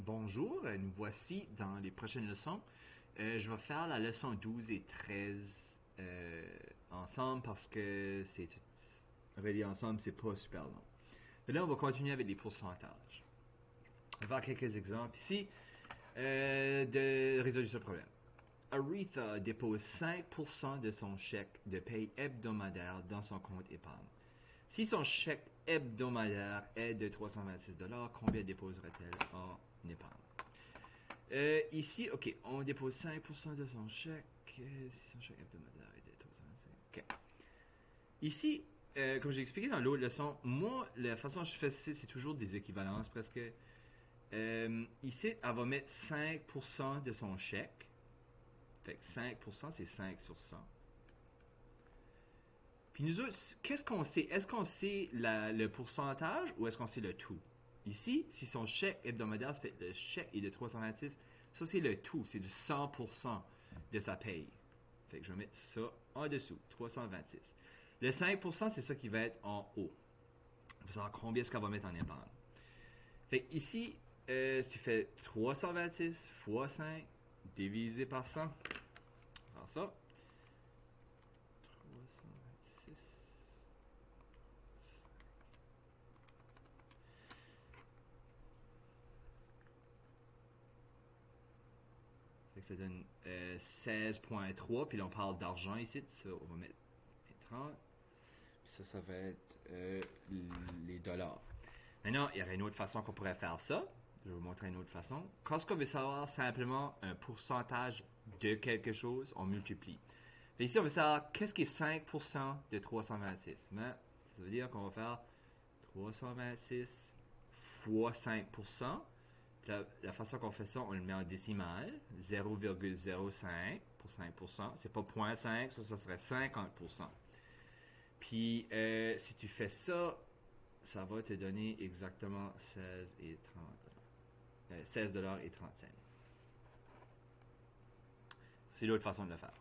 Bonjour, nous voici dans les prochaines leçons. Je vais faire la leçon 12 et 13 ensemble parce que c'est relié ensemble, c'est pas super long. Et là, on va continuer avec les pourcentages. On va voir quelques exemples ici de résoudre ce problème. Aretha dépose 5% de son chèque de paye hebdomadaire dans son compte épargne. Si son chèque hebdomadaire est de 326$, combien déposera-t-elle en épargne? Ici, ok, on dépose 5% de son chèque. Si son chèque hebdomadaire est de 325. Ok. Ici, comme j'ai expliqué dans l'autre leçon, moi, la façon dont je fais c'est toujours des équivalences presque. Ici, elle va mettre 5% de son chèque. Fait que 5%, c'est 5 sur 100. Puis nous autres, qu'est-ce qu'on sait? Est-ce qu'on sait le pourcentage ou est-ce qu'on sait le tout? Ici, si son chèque hebdomadaire, ça fait le chèque est de 326, ça c'est le tout, c'est de 100% de sa paye. Fait que je vais mettre ça en dessous, 326. Le 5%, c'est ça qui va être en haut. On va savoir combien est-ce qu'elle va mettre en épargne. Fait que ici, si tu fais 326 fois 5 divisé par 100, faire ça. 326. Fait que ça donne 16,3. Puis là, on parle d'argent ici. Ça, on va mettre 30. Puis ça va être les dollars. Maintenant, il y aurait une autre façon qu'on pourrait faire ça. Je vais vous montrer une autre façon. Quand on veut savoir simplement un pourcentage de quelque chose, on multiplie. Et ici, on veut savoir qu'est-ce qui est 5% de 326. Mais ça veut dire qu'on va faire 326 fois 5%. La façon qu'on fait ça, on le met en décimale, 0,05 pour 5%. C'est pas 0,5, ça serait 50%. Puis, si tu fais ça, ça va te donner exactement 16 et 30 $16 et 30 cents. C'est l'autre façon de le faire.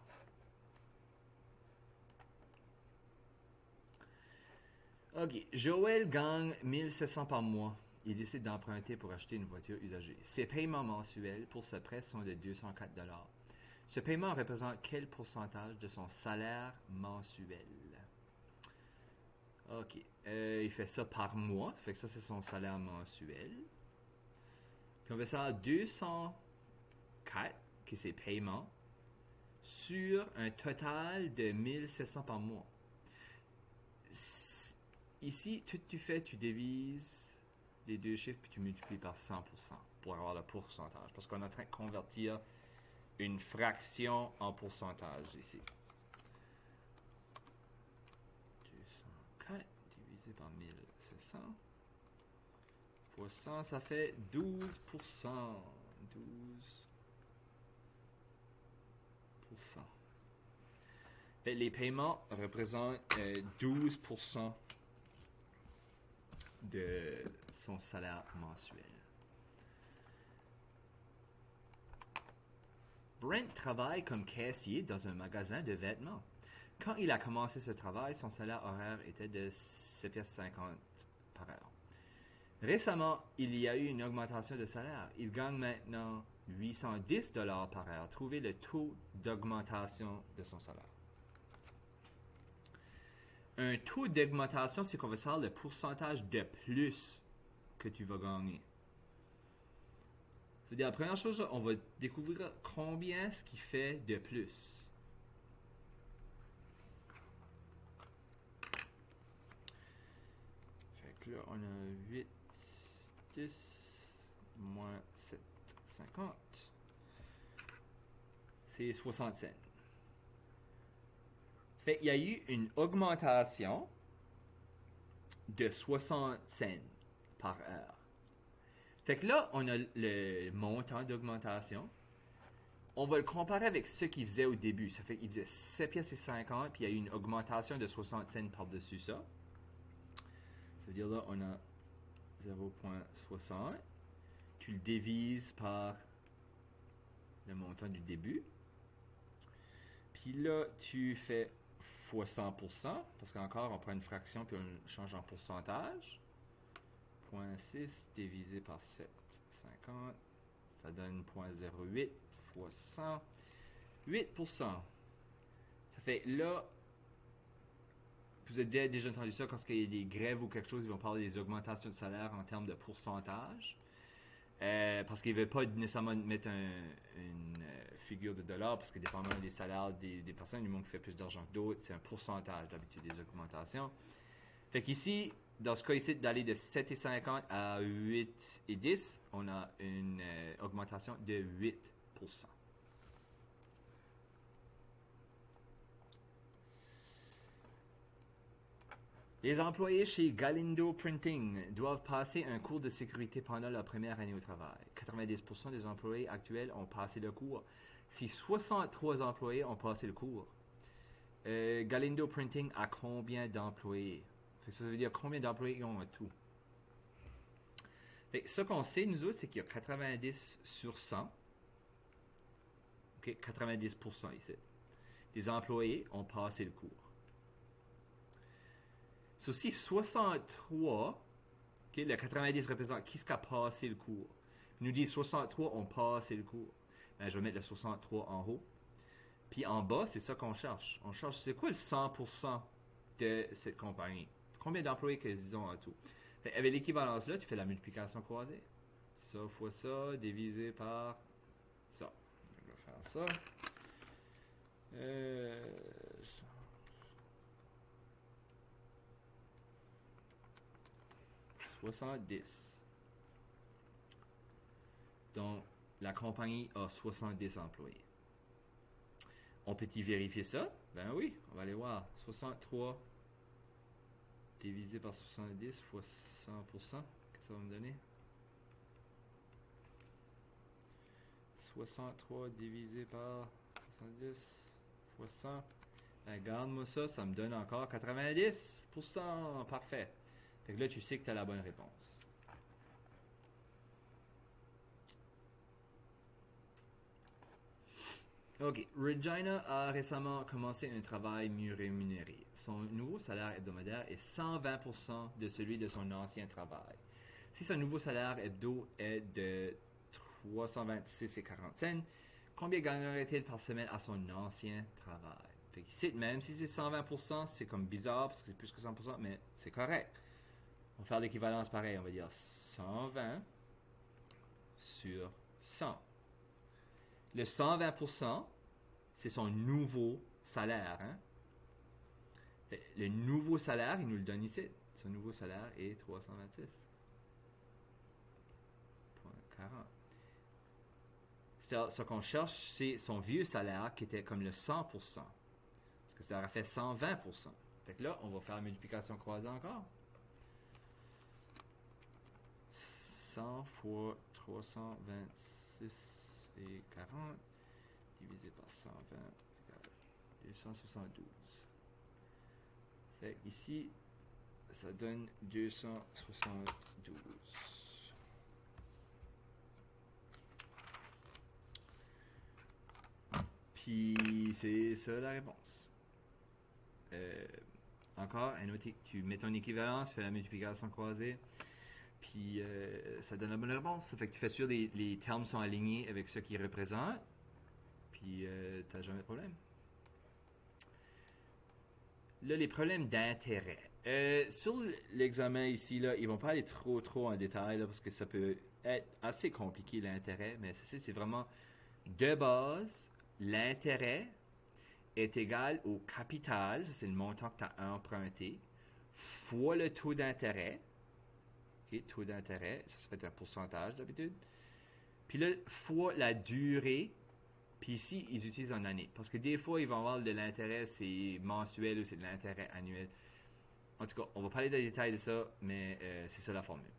Ok, Joël gagne 1700 par mois. Il décide d'emprunter pour acheter une voiture usagée. Ses paiements mensuels pour ce prêt sont de 204$. Ce paiement représente quel pourcentage de son salaire mensuel? Ok, il fait ça par mois, fait que ça c'est son salaire mensuel. Puis on va faire 204, qui c'est paiement, sur un total de 1700 par mois. Ici, tout tu fais, tu divises les deux chiffres puis tu multiplies par 100% pour avoir le pourcentage. Parce qu'on est en train de convertir une fraction en pourcentage ici. 204 divisé par 1700 fois 100, ça fait 12%. 12%. Les paiements représentent 12% de son salaire mensuel. Brent travaille comme caissier dans un magasin de vêtements. Quand il a commencé ce travail, son salaire horaire était de 7,50$ par heure. Récemment, il y a eu une augmentation de salaire. Il gagne maintenant 810$ par heure. Trouvez le taux d'augmentation de son salaire. Un taux d'augmentation, c'est qu'on va savoir le pourcentage de plus que tu vas gagner. C'est-à-dire, la première chose, on va découvrir combien ce qui fait de plus. Fait que là, on a 8, 10, moins 7, 50. C'est 60 cents. Fait qu'il y a eu une augmentation de 60 cents par heure. Fait que là, on a le montant d'augmentation. On va le comparer avec ce qu'il faisait au début. Ça fait qu'il faisait 7,50$, puis il y a eu une augmentation de 60 cents par-dessus ça. Ça veut dire là, on a 0,60. Tu le divises par le montant du début. Puis là, tu fais fois 100%, parce qu'encore, on prend une fraction puis on le change en pourcentage. 0,6 divisé par 7,50. Ça donne 0,08 fois 100. 8%. Ça fait là, vous avez déjà entendu ça, quand il y a des grèves ou quelque chose, ils vont parler des augmentations de salaire en termes de pourcentage. Parce qu'ils ne veulent pas nécessairement mettre une figure de dollars, parce que dépendamment des salaires des personnes, du monde qui fait plus d'argent que d'autres, c'est un pourcentage d'habitude des augmentations. Fait qu'ici, dans ce cas ici, d'aller de 7,50 à 8,10, on a une augmentation de 8%. Les employés chez Galindo Printing doivent passer un cours de sécurité pendant leur première année au travail. 90% des employés actuels ont passé le cours. Si 63 employés ont passé le cours, Galindo Printing a combien d'employés? Ça veut dire combien d'employés ils ont en tout. Ce qu'on sait, nous autres, c'est qu'il y a 90 sur 100. Okay, 90% ici. Des employés ont passé le cours. So, si 63, okay, le 90 représente qui a passé le cours. Il nous dit 63 ont passé le cours. Ben, je vais mettre le 63 en haut. Puis en bas, c'est ça qu'on cherche. On cherche, c'est quoi le 100% de cette compagnie? Combien d'employés qu'ils ont en tout? Fait, avec l'équivalence là, tu fais la multiplication croisée. Ça fois ça, divisé par ça. Je vais faire ça. 70. Donc, la compagnie a 70 employés. On peut-y vérifier ça? Ben oui, on va aller voir. 63 divisé par 70 fois 100%. Qu'est-ce que ça va me donner? 63 divisé par 70 fois 100. Regarde-moi ça, ça me donne encore 90%. Parfait. Fait que là, tu sais que tu as la bonne réponse. OK. Regina a récemment commencé un travail mieux rémunéré. Son nouveau salaire hebdomadaire est 120% de celui de son ancien travail. Si son nouveau salaire hebdo est de 326,40 cents, combien gagnerait-il par semaine à son ancien travail? Fait qu'ici, même si c'est 120%, c'est comme bizarre parce que c'est plus que 100%, mais c'est correct. On va faire l'équivalence pareil. On va dire 120 sur 100. Le 120%, c'est son nouveau salaire. Hein? Le nouveau salaire, il nous le donne ici. Son nouveau salaire est 326,40. Ce qu'on cherche, c'est son vieux salaire qui était comme le 100%. Parce que ça aurait fait 120%. Fait que là, on va faire la multiplication croisée encore. 100 fois 326,40 divisé par 120 égale 272. Fait ici, ça donne 272. Puis c'est ça la réponse. Encore, tu mets ton équivalence, fais la multiplication croisée. Puis ça donne la bonne réponse. Ça fait que tu fais sûr que les termes sont alignés avec ce qu'ils représentent. Puis tu n'as jamais de problème. Là, les problèmes d'intérêt. Sur l'examen ici, là, ils ne vont pas aller trop en détail là, parce que ça peut être assez compliqué l'intérêt. Mais c'est vraiment de base, l'intérêt est égal au capital, ça c'est le montant que tu as emprunté, fois le taux d'intérêt. Okay, taux d'intérêt, ça fait un pourcentage d'habitude. Puis là, fois la durée. Puis ici, ils utilisent en année. Parce que des fois, ils vont avoir de l'intérêt, c'est mensuel ou c'est de l'intérêt annuel. En tout cas, on va parler des détails de ça, mais c'est ça la formule.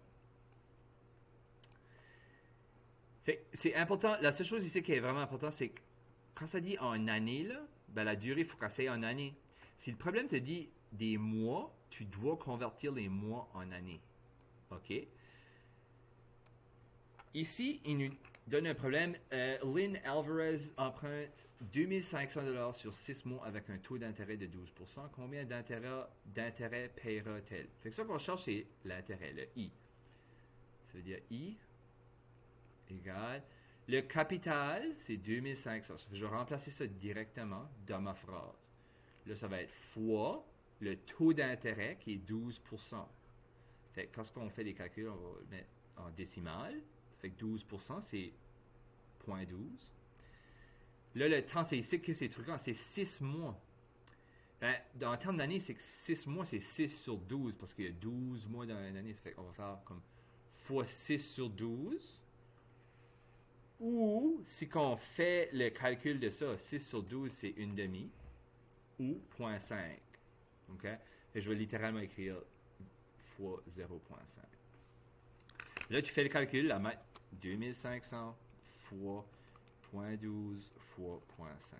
Fait, c'est important. La seule chose ici qui est vraiment importante, c'est que quand ça dit en année, là, ben la durée, il faut qu'elle soit en année. Si le problème te dit des mois, tu dois convertir les mois en année. OK? Ici, il nous donne un problème. Lynn Alvarez emprunte 2500$ sur 6 mois avec un taux d'intérêt de 12%. Combien d'intérêt paiera-t-elle? Fait que ça qu'on cherche, c'est l'intérêt, le I. Ça veut dire I égale Le capital, c'est 2500. Je vais remplacer ça directement dans ma phrase. Là, ça va être fois le taux d'intérêt qui est 12%. Fait que quand on fait les calculs, on va le mettre en décimale. Ça fait que 12%, c'est 0,12. Là, le temps, c'est ici que ces trucs-là, c'est 6 mois. Ben, en termes d'année, c'est que 6 mois, c'est 6 sur 12, parce qu'il y a 12 mois dans une année. Ça fait qu'on va faire comme fois 6 sur 12. Ou, si on fait le calcul de ça, 6 sur 12, c'est une demi. Ou 0,5. OK? Et je vais littéralement écrire fois 0,5. Là, tu fais le calcul, la mettre 2500 fois 0,12 fois 0,5.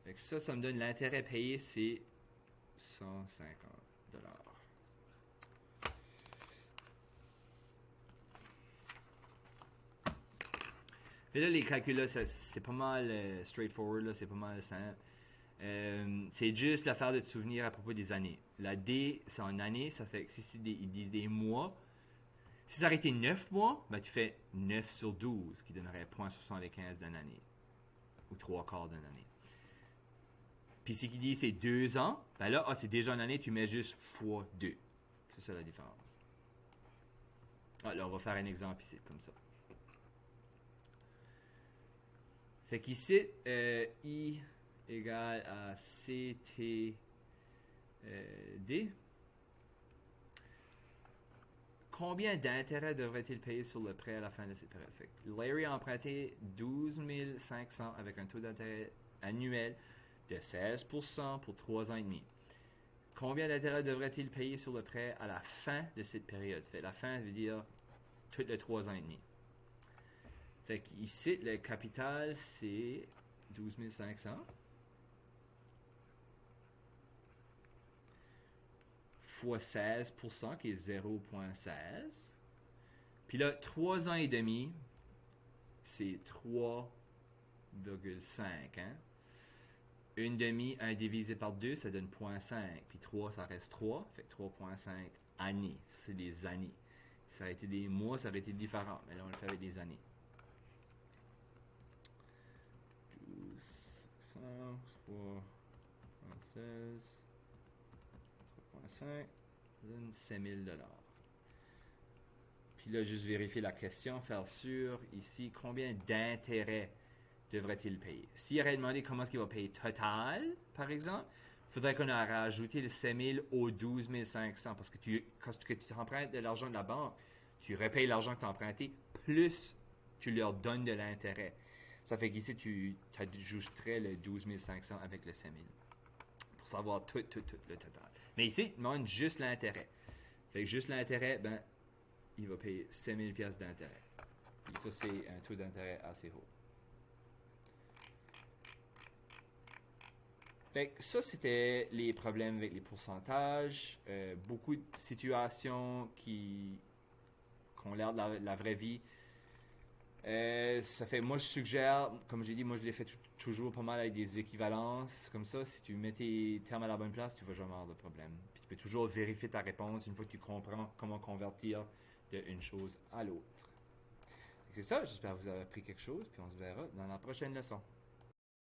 Fait que ça me donne l'intérêt payé, c'est 150 $. Et là, les calculs, là, c'est pas mal straightforward, là, c'est pas mal simple. C'est juste l'affaire de te souvenir à propos des années. La D, c'est en années, ça fait que si ils disent des mois, si ça aurait été 9 mois, ben tu fais 9 sur 12, qui donnerait 0,75 d'une année, ou 3/4 d'une année. Puis si qui dit c'est 2 ans, ben là, c'est déjà une année, tu mets juste fois 2. C'est ça la différence. Là, on va faire un exemple ici, comme ça. Fait qu'ici, I égale à CTD. Combien d'intérêt devrait-il payer sur le prêt à la fin de cette période? Fait que Larry a emprunté 12 500 avec un taux d'intérêt annuel de 16% pour 3 ans et demi. Combien d'intérêt devrait-il payer sur le prêt à la fin de cette période? Fait la fin veut dire toutes les 3 ans et demi. Fait qu'ici, le capital, c'est 12 500 fois 16%, qui est 0,16. Puis là, 3 ans et demi, c'est 3,5. Hein? Une demi, 1 divisé par 2, ça donne 0,5. Puis 3, ça reste 3. Fait que 3,5 années. Ça, c'est des années. Si ça aurait été des mois, ça aurait été différent. Mais là, on le fait avec des années. 1200 fois 16, 3,5, ça donne 5 000 $. Puis là, juste vérifier la question, faire sûr, ici, combien d'intérêt devrait-il payer? S'il aurait demandé comment est-ce qu'il va payer total, par exemple, il faudrait qu'on ait rajouté le 5 000 aux 12 500, parce que quand tu empruntes de l'argent de la banque, tu repayes l'argent que tu as emprunté, plus tu leur donnes de l'intérêt. Ça fait qu'ici, tu ajouterais le 12 500 avec le 5 000 pour savoir tout le total. Mais ici, il demande juste l'intérêt. Fait que juste l'intérêt, ben, il va payer 5 000 $ d'intérêt. Et ça, c'est un taux d'intérêt assez haut. Fait que ça, c'était les problèmes avec les pourcentages. Beaucoup de situations qui ont l'air de la vraie vie. Ça fait, moi je suggère, comme j'ai dit, moi je l'ai fait toujours pas mal avec des équivalences. Comme ça, si tu mets tes termes à la bonne place, tu vas jamais avoir de problème. Puis tu peux toujours vérifier ta réponse une fois que tu comprends comment convertir d'une chose à l'autre. C'est ça, j'espère que vous avez appris quelque chose, puis on se verra dans la prochaine leçon.